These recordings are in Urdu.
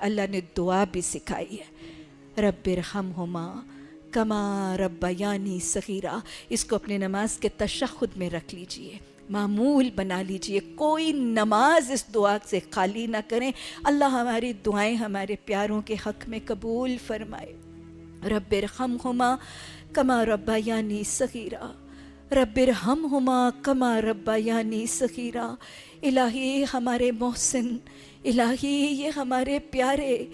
اللہ نے دعا بھی سکھائی ہے، رب ارحمہما کما ربیانی صغیرہ۔ اس کو اپنے نماز کے تشہد میں رکھ لیجئے، معمول بنا لیجئے، کوئی نماز اس دعا سے خالی نہ کریں۔ اللہ ہماری دعائیں ہمارے پیاروں کے حق میں قبول فرمائے۔ رب ارحمہما کما ربیانی صغیرہ، رب ارحمہما کما ربیانی صغیرہ۔ الہی ہمارے محسن، الہی یہ ہمارے پیارے،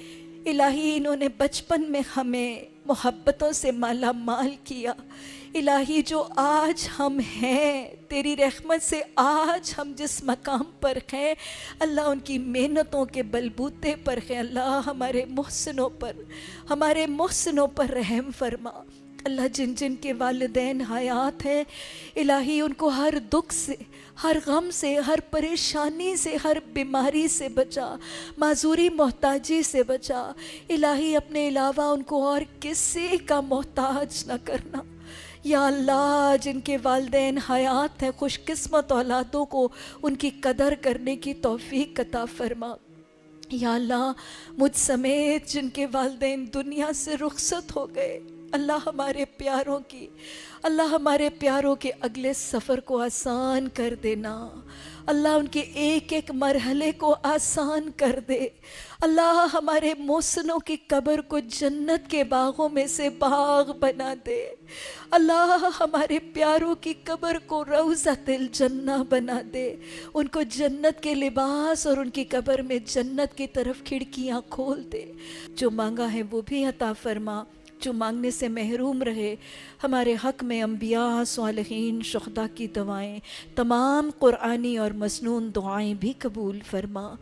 الہی انہوں نے بچپن میں ہمیں محبتوں سے مالا مال کیا، الہی جو آج ہم ہیں تیری رحمت سے، آج ہم جس مقام پر ہیں اللہ ان کی محنتوں کے بلبوتے پر ہیں۔ اللہ ہمارے محسنوں پر رحم فرما۔ اللہ جن جن کے والدین حیات ہیں الہی ان کو ہر دکھ سے، ہر غم سے، ہر پریشانی سے، ہر بیماری سے بچا، معذوری محتاجی سے بچا۔ الہی اپنے علاوہ ان کو اور کسی کا محتاج نہ کرنا۔ یا اللہ جن کے والدین حیات ہیں خوش قسمت اولادوں کو ان کی قدر کرنے کی توفیق عطا فرما۔ یا اللہ مجھ سمیت جن کے والدین دنیا سے رخصت ہو گئے، اللہ ہمارے پیاروں کے اگلے سفر کو آسان کر دینا، اللہ ان کے ایک ایک مرحلے کو آسان کر دے۔ اللہ ہمارے محسنوں کی قبر کو جنت کے باغوں میں سے باغ بنا دے۔ اللہ ہمارے پیاروں کی قبر کو روضۃ الجنہ بنا دے، ان کو جنت کے لباس اور ان کی قبر میں جنت کی طرف کھڑکیاں کھول دے۔ جو مانگا ہے وہ بھی عطا فرما، جو مانگنے سے محروم رہے ہمارے حق میں انبیاء، صالحین، شہداء کی دعائیں، تمام قرآنی اور مسنون دعائیں بھی قبول فرما۔